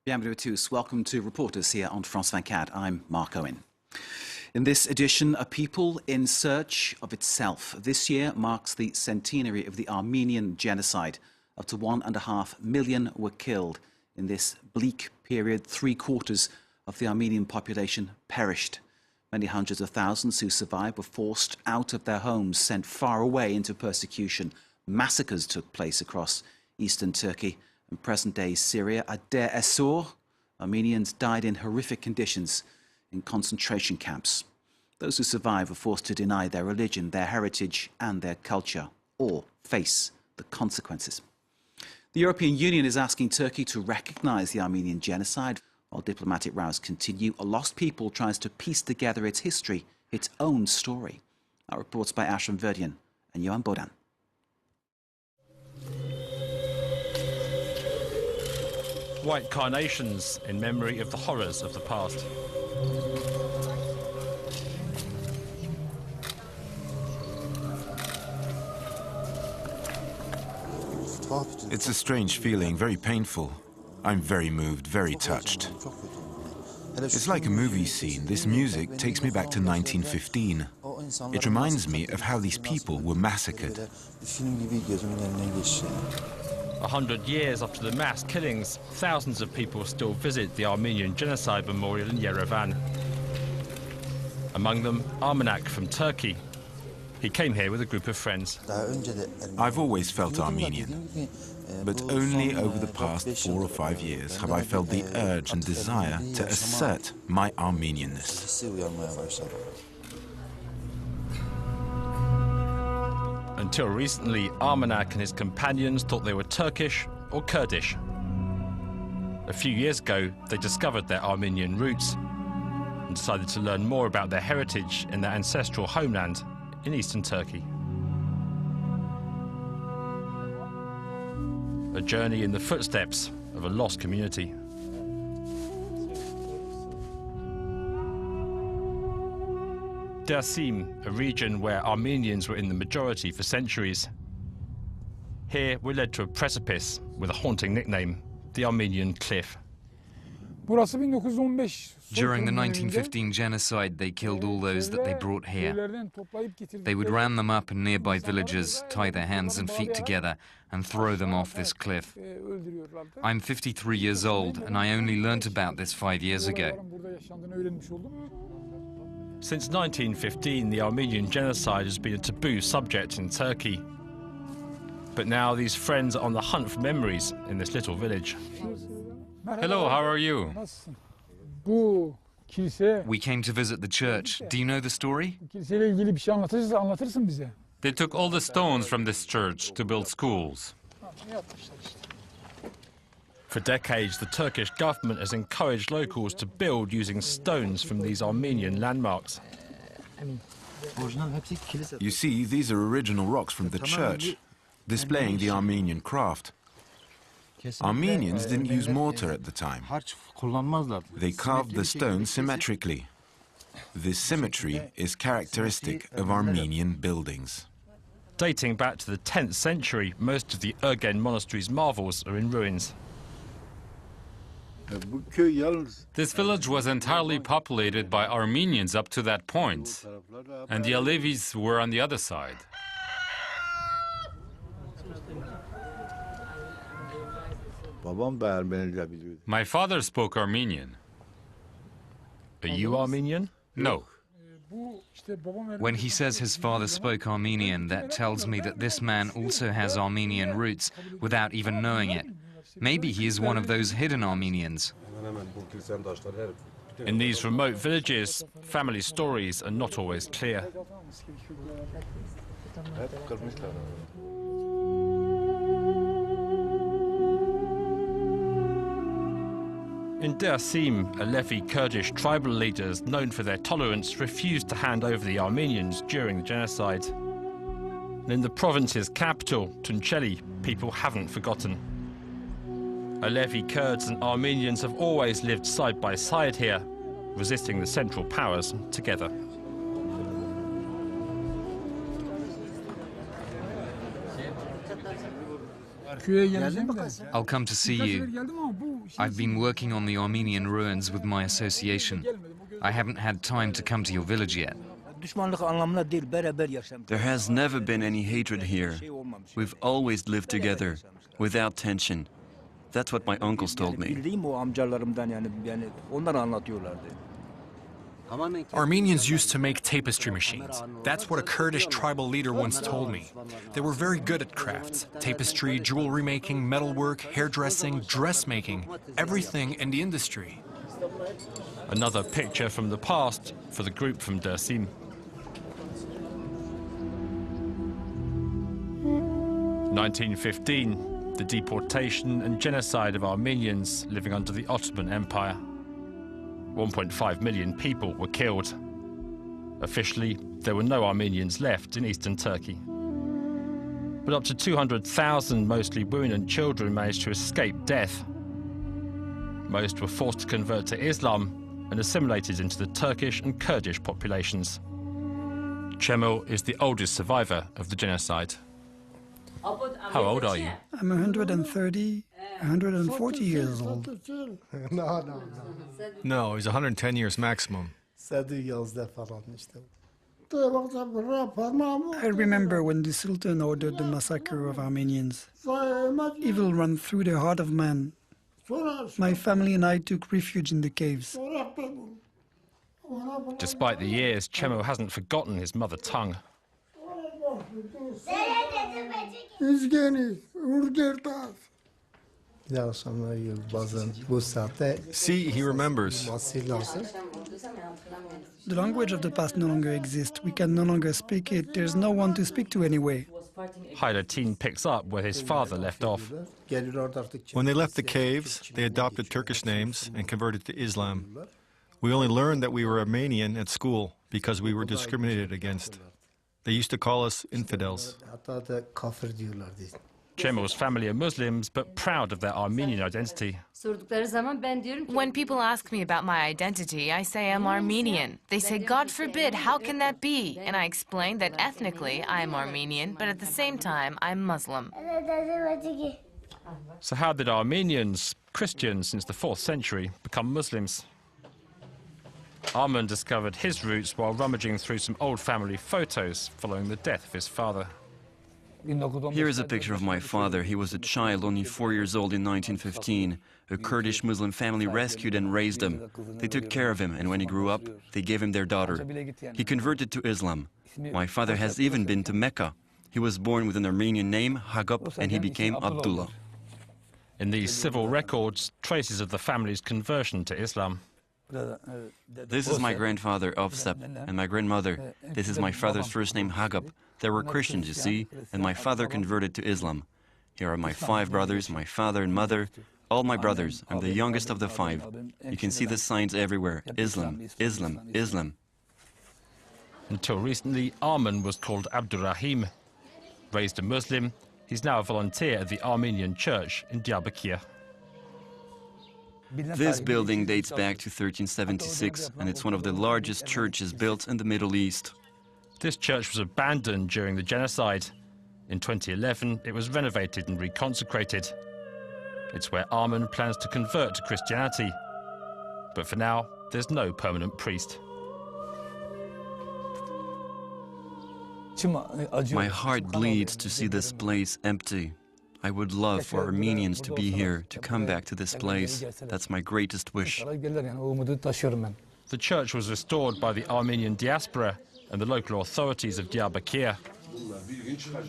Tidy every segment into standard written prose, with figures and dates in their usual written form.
Bienvenue à tous. Welcome to Reporters here on France 24. I'm Mark Owen. In this edition, a people in search of itself. This year marks the centenary of the Armenian Genocide. Up to 1.5 million were killed. In this bleak period, 3/4 of the Armenian population perished. Many hundreds of thousands who survived were forced out of their homes, sent far away into persecution. Massacres took place across eastern Turkey and present-day Syria. At Deir ez-Zor, Armenians died in horrific conditions in concentration camps. Those who survived were forced to deny their religion, their heritage and their culture, or face the consequences. The European Union is asking Turkey to recognise the Armenian Genocide. While diplomatic rows continue, a lost people tries to piece together its history, its own story. Our reports by Ashram Verdian and Johan Bodan. White carnations in memory of the horrors of the past. It's a strange feeling, very painful. I'm very moved, very touched. It's like a movie scene. This music takes me back to 1915. It reminds me of how these people were massacred. 100 years after the mass killings, thousands of people still visit the Armenian Genocide Memorial in Yerevan. Among them, Armenak from Turkey. He came here with a group of friends. I've always felt Armenian, but only over the past 4 or 5 years have I felt the urge and desire to assert my Armenianness. Until recently, Armenak and his companions thought they were Turkish or Kurdish. A few years ago, they discovered their Armenian roots and decided to learn more about their heritage in their ancestral homeland in eastern Turkey. A journey in the footsteps of a lost community. Dersim, a region where Armenians were in the majority for centuries. Here we're led to a precipice with a haunting nickname, the Armenian Cliff. During the 1915 genocide, they killed all those that they brought here. They would round them up in nearby villages, tie their hands and feet together, and throw them off this cliff. I'm 53 years old, and I only learnt about this 5 years ago. Since 1915, the Armenian Genocide has been a taboo subject in Turkey. But now these friends are on the hunt for memories in this little village. Hello, how are you? We came to visit the church. Do you know the story? They took all the stones from this church to build schools. For decades, the Turkish government has encouraged locals to build using stones from these Armenian landmarks. You see, these are original rocks from the church, displaying the Armenian craft. Armenians didn't use mortar at the time. They carved the stone symmetrically. This symmetry is characteristic of Armenian buildings. Dating back to the 10th century, most of the Ergen monastery's marvels are in ruins. This village was entirely populated by Armenians up to that point, and the Alevis were on the other side. My father spoke Armenian. Are you Armenian? No. When he says his father spoke Armenian, that tells me that this man also has Armenian roots without even knowing it. Maybe he is one of those hidden Armenians. In these remote villages, family stories are not always clear. In Dersim, Alevi Kurdish tribal leaders known for their tolerance refused to hand over the Armenians during the genocide. And in the province's capital, Tunceli, people haven't forgotten. Alevi Kurds and Armenians have always lived side by side here, resisting the Central Powers together. I'll come to see you. I've been working on the Armenian ruins with my association. I haven't had time to come to your village yet. There has never been any hatred here. We've always lived together, without tension. That's what my uncles told me. Armenians used to make tapestry machines. That's what a Kurdish tribal leader once told me. They were very good at crafts: tapestry, jewelry making, metalwork, hairdressing, dressmaking, everything in the industry. Another picture from the past for the group from Dersim. 1915, the deportation and genocide of Armenians living under the Ottoman Empire. 1.5 million people were killed. Officially, there were no Armenians left in eastern Turkey. But up to 200,000, mostly women and children, managed to escape death. Most were forced to convert to Islam and assimilated into the Turkish and Kurdish populations. Cemil is the oldest survivor of the genocide. How old are you? I'm 130, 140 years old. No, he's 110 years maximum. I remember when the Sultan ordered the massacre of Armenians. Evil ran through the heart of man. My family and I took refuge in the caves. Despite the years, Cemil hasn't forgotten his mother tongue. See, he remembers. The language of the past no longer exists. We can no longer speak it. There's no one to speak to anyway. Hayrettin picks up where his father left off. When they left the caves, they adopted Turkish names and converted to Islam. We only learned that we were Armenian at school because we were discriminated against. They used to call us infidels. Cemil's family are Muslims, but proud of their Armenian identity. When people ask me about my identity, I say I'm Armenian. They say, God forbid, how can that be? And I explain that ethnically I am Armenian, but at the same time I'm Muslim. So how did Armenians, Christians since the 4th century, become Muslims? Arman discovered his roots while rummaging through some old family photos following the death of his father. Here is a picture of my father. He was a child, only 4 years old in 1915. A Kurdish Muslim family rescued and raised him. They took care of him, and when he grew up, they gave him their daughter. He converted to Islam. My father has even been to Mecca. He was born with an Armenian name, Hagap, and he became Abdullah. In these civil records, traces of the family's conversion to Islam. This is my grandfather, Ofsep, and my grandmother. This is my father's first name, Hagap. They were Christians, you see, and my father converted to Islam. Here are my 5 brothers, my father and mother, all my brothers. I'm the youngest of the 5. You can see the signs everywhere. Islam, Islam, Islam. Until recently, Arman was called Abdurrahim. Raised a Muslim, he's now a volunteer at the Armenian church in Diyarbakir. This building dates back to 1376, and it's one of the largest churches built in the Middle East. This church was abandoned during the genocide. In 2011, it was renovated and reconsecrated. It's where Arman plans to convert to Christianity. But for now, there's no permanent priest. My heart bleeds to see this place empty. I would love for Armenians to be here, to come back to this place. That's my greatest wish. The church was restored by the Armenian diaspora and the local authorities of Diyarbakir.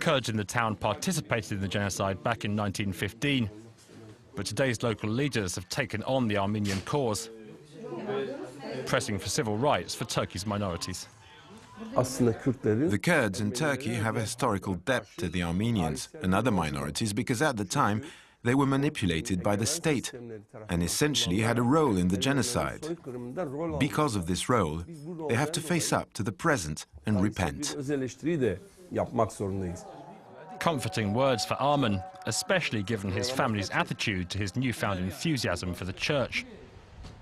Kurds in the town participated in the genocide back in 1915, but today's local leaders have taken on the Armenian cause, pressing for civil rights for Turkey's minorities. The Kurds in Turkey have a historical debt to the Armenians and other minorities because at the time they were manipulated by the state and essentially had a role in the genocide. Because of this role, they have to face up to the present and repent. Comforting words for Arman, especially given his family's attitude to his newfound enthusiasm for the church.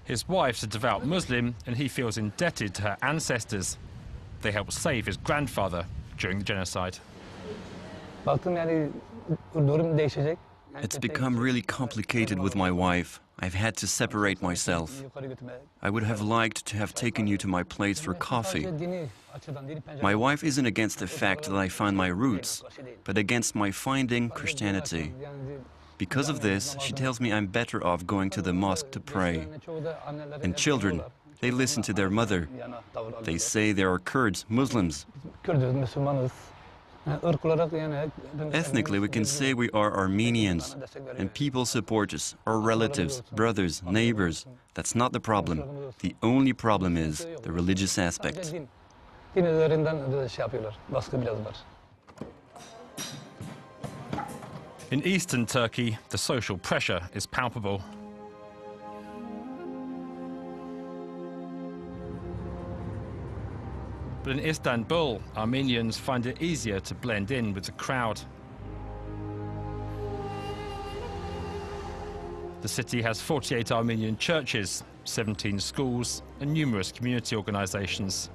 His wife's a devout Muslim and he feels indebted to her ancestors. They helped save his grandfather during the genocide. It's become really complicated with my wife. I've had to separate myself. I would have liked to have taken you to my place for coffee. My wife isn't against the fact that I found my roots, but against my finding Christianity. Because of this, she tells me I'm better off going to the mosque to pray. And children, they listen to their mother. They say there are Kurds, Muslims. Ethnically, we can say we are Armenians, and people support us, our relatives, brothers, neighbors. That's not the problem. The only problem is the religious aspect. In eastern Turkey, the social pressure is palpable. But in Istanbul, Armenians find it easier to blend in with the crowd. The city has 48 Armenian churches, 17 schools, and numerous community organizations.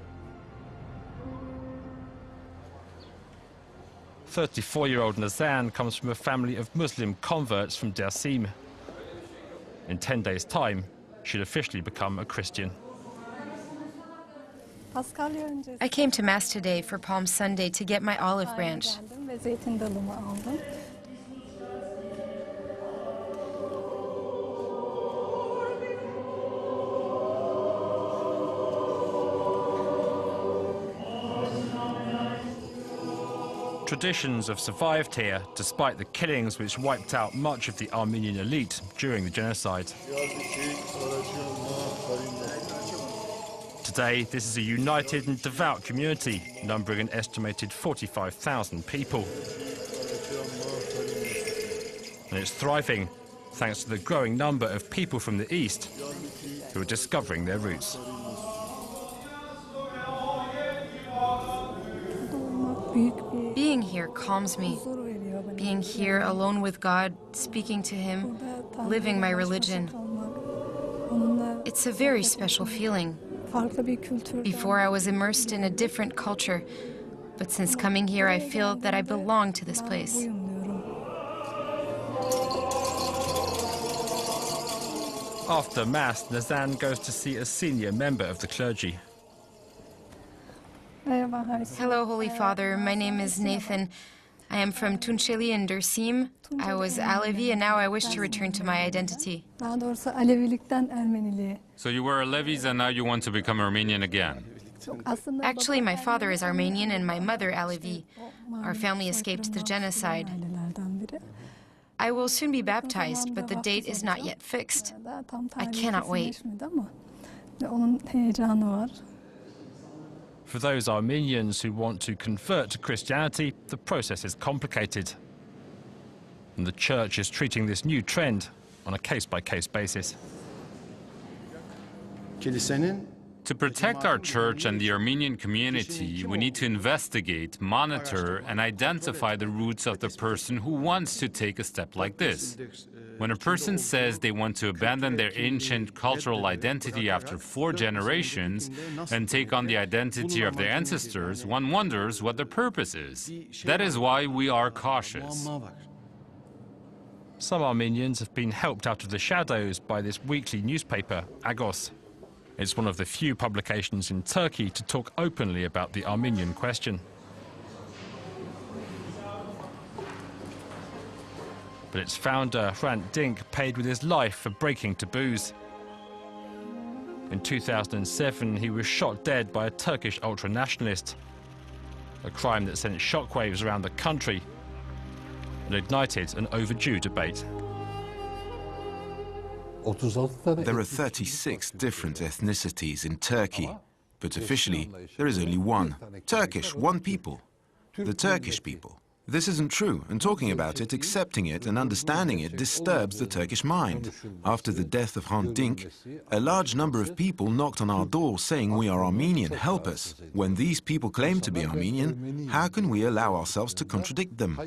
34-year-old Nazan comes from a family of Muslim converts from Dersim. In 10 days' time, she'll officially become a Christian. I came to Mass today for Palm Sunday to get my olive branch. Traditions have survived here despite the killings which wiped out much of the Armenian elite during the genocide. Today, this is a united and devout community, numbering an estimated 45,000 people. And it's thriving, thanks to the growing number of people from the East who are discovering their roots. Being here calms me. Being here alone with God, speaking to Him, living my religion. It's a very special feeling. Before, I was immersed in a different culture, but since coming here, I feel that I belong to this place. After Mass, Nazan goes to see a senior member of the clergy. Hello, Holy Father. My name is Nathan. I am from Tunçeli in Dersim. I was Alevi, and now I wish to return to my identity. So you were Alevis and now you want to become Armenian again? Actually, my father is Armenian and my mother Alevi. Our family escaped the genocide. I will soon be baptized, but the date is not yet fixed. I cannot wait. For those Armenians who want to convert to Christianity, the process is complicated. And the church is treating this new trend on a case-by-case basis. To protect our church and the Armenian community, we need to investigate, monitor, and identify the roots of the person who wants to take a step like this. When a person says they want to abandon their ancient cultural identity after 4 generations and take on the identity of their ancestors, one wonders what the purpose is. That is why we are cautious. Some Armenians have been helped out of the shadows by this weekly newspaper, Agos. It's one of the few publications in Turkey to talk openly about the Armenian question. But its founder, Hrant Dink, paid with his life for breaking taboos. In 2007, he was shot dead by a Turkish ultranationalist, a crime that sent shockwaves around the country and ignited an overdue debate. There are 36 different ethnicities in Turkey, but officially there is only one. Turkish, one people. The Turkish people. This isn't true, and talking about it, accepting it and understanding it disturbs the Turkish mind. After the death of Hrant Dink, a large number of people knocked on our door saying we are Armenian, help us. When these people claim to be Armenian, how can we allow ourselves to contradict them?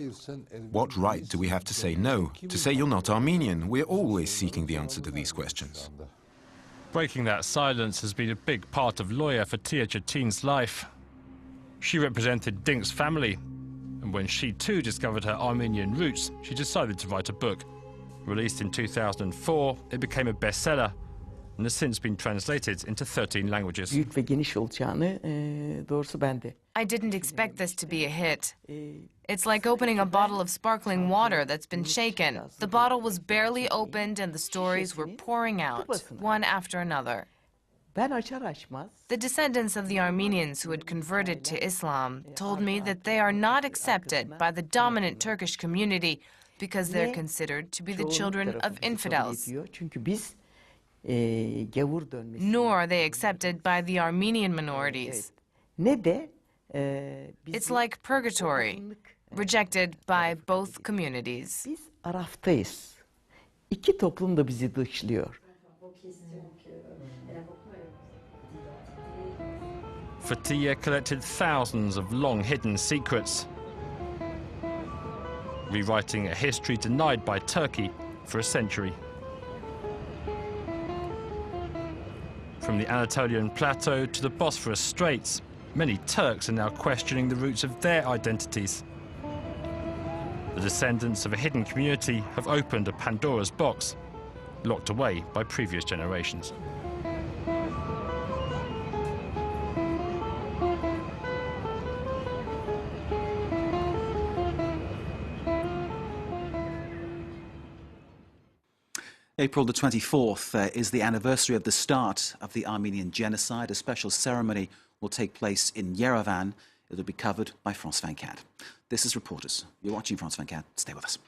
What right do we have to say no, to say you're not Armenian? We're always seeking the answer to these questions. Breaking that silence has been a big part of lawyer Fatia Çetin's life. She represented Dink's family And when she too discovered her Armenian roots, she decided to write a book. Released in 2004, it became a bestseller and has since been translated into 13 languages. I didn't expect this to be a hit. It's like opening a bottle of sparkling water that's been shaken. The bottle was barely opened and the stories were pouring out, one after another. The descendants of the Armenians who had converted to Islam told me that they are not accepted by the dominant Turkish community because they're considered to be the children of infidels. Nor are they accepted by the Armenian minorities. It's like purgatory, rejected by both communities. Fatiya collected thousands of long-hidden secrets, rewriting a history denied by Turkey for a century. From the Anatolian Plateau to the Bosphorus Straits, many Turks are now questioning the roots of their identities. The descendants of a hidden community have opened a Pandora's box, locked away by previous generations. April the 24th is the anniversary of the start of the Armenian Genocide. A special ceremony will take place in Yerevan. It will be covered by France 24. This is Reporters. You're watching France 24. Stay with us.